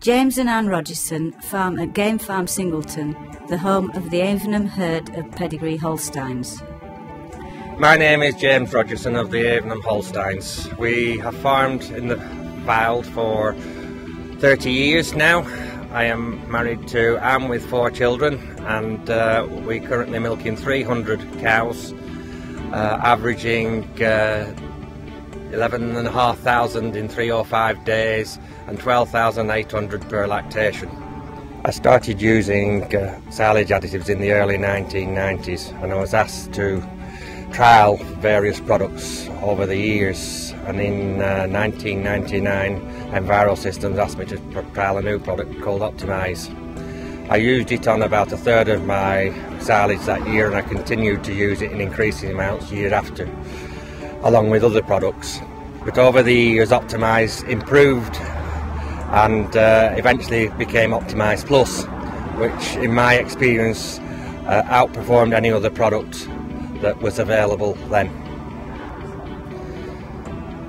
James and Anne Rogerson farm at Game Farm Singleton, the home of the Avenham herd of pedigree Holsteins. My name is James Rogerson of the Avenham Holsteins. We have farmed in the Wild for 30 years now. I am married to Anne with 4 children, and we're currently milking 300 cows, averaging 11,500 in 3 or 5 days and 12,800 per lactation. I started using silage additives in the early 1990s, and I was asked to trial various products over the years, and in 1999 Enviro Systems asked me to trial a new product called Optimize. I used it on about a third of my silage that year, and I continued to use it in increasing amounts year after, along with other products. But over the years Optimize improved and eventually became Optimize Plus, which in my experience outperformed any other product that was available then.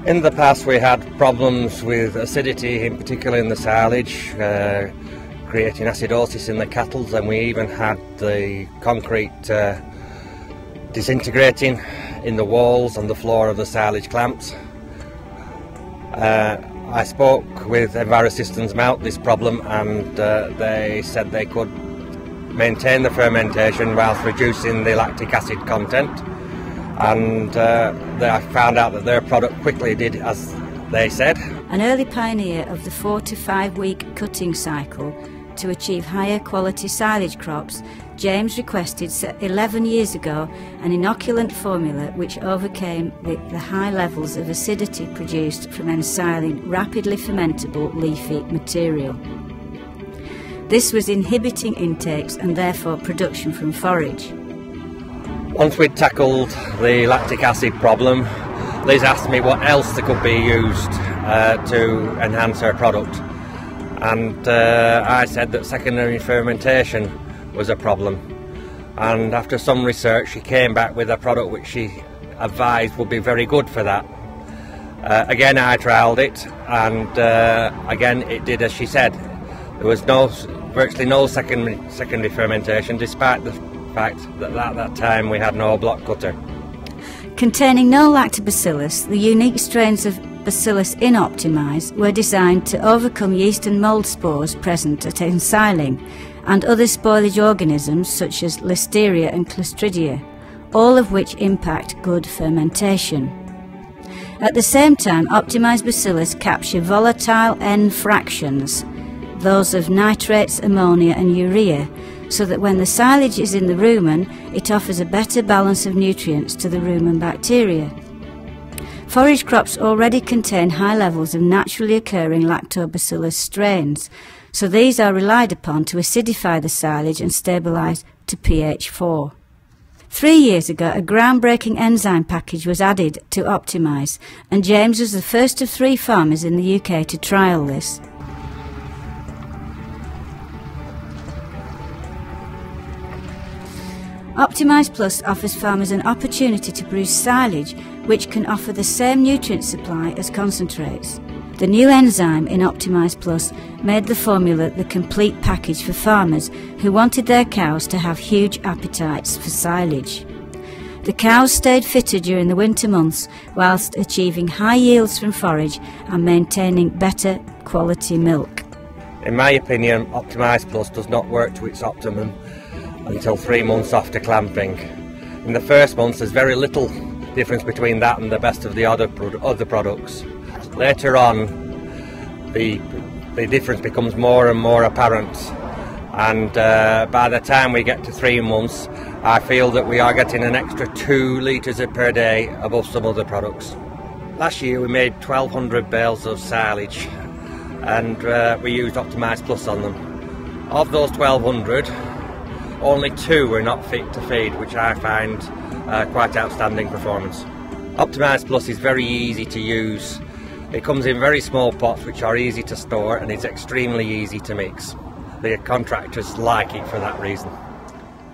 In the past we had problems with acidity, in particular in the silage, creating acidosis in the cattle, and we even had the concrete disintegrating in the walls and the floor of the silage clamps. I spoke with Enviro Systems about this problem, and they said they could maintain the fermentation whilst reducing the lactic acid content, and I found out that their product quickly did as they said. An early pioneer of the 4 to 5 week cutting cycle to achieve higher quality silage crops, James requested 11 years ago an inoculant formula which overcame the high levels of acidity produced from ensiling rapidly fermentable leafy material. This was inhibiting intakes and therefore production from forage. Once we'd tackled the lactic acid problem, Liz asked me what else that could be used to enhance her product, and I said that secondary fermentation was a problem, and after some research she came back with a product which she advised would be very good for that. Again I trialled it, and again it did as she said. There was virtually no secondary fermentation, despite the fact that at that time we had no block cutter. Containing no lactobacillus, the unique strains of Bacillus in Optimize were designed to overcome yeast and mould spores present at ensiling and other spoilage organisms such as Listeria and Clostridia, all of which impact good fermentation. At the same time, Optimized Bacillus capture volatile N fractions, those of nitrates, ammonia and urea, so that when the silage is in the rumen, it offers a better balance of nutrients to the rumen bacteria. Forage crops already contain high levels of naturally occurring lactobacillus strains, so these are relied upon to acidify the silage and stabilise to pH 4. 3 years ago, a groundbreaking enzyme package was added to Optimize, and James was the first of 3 farmers in the UK to trial this. Optimize Plus offers farmers an opportunity to produce silage which can offer the same nutrient supply as concentrates. The new enzyme in Optimize Plus made the formula the complete package for farmers who wanted their cows to have huge appetites for silage. The cows stayed fitter during the winter months whilst achieving high yields from forage and maintaining better quality milk. In my opinion, Optimize Plus does not work to its optimum until 3 months after clamping. In the first months there's very little difference between that and the best of the other products. Later on the difference becomes more and more apparent, and by the time we get to 3 months I feel that we are getting an extra 2 litres per day above some other products. Last year we made 1,200 bales of silage, and we used Optimize Plus on them. Of those 1,200, only 2 were not fit to feed, which I find quite outstanding performance. Optimize Plus is very easy to use. It comes in very small pots which are easy to store, and it's extremely easy to mix. The contractors like it for that reason.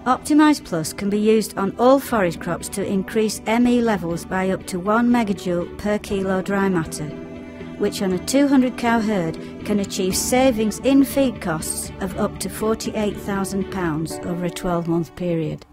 Optimize Plus can be used on all forage crops to increase ME levels by up to 1 megajoule per kilo dry matter, which on a 200 cow herd can achieve savings in feed costs of up to £48,000 over a 12-month period.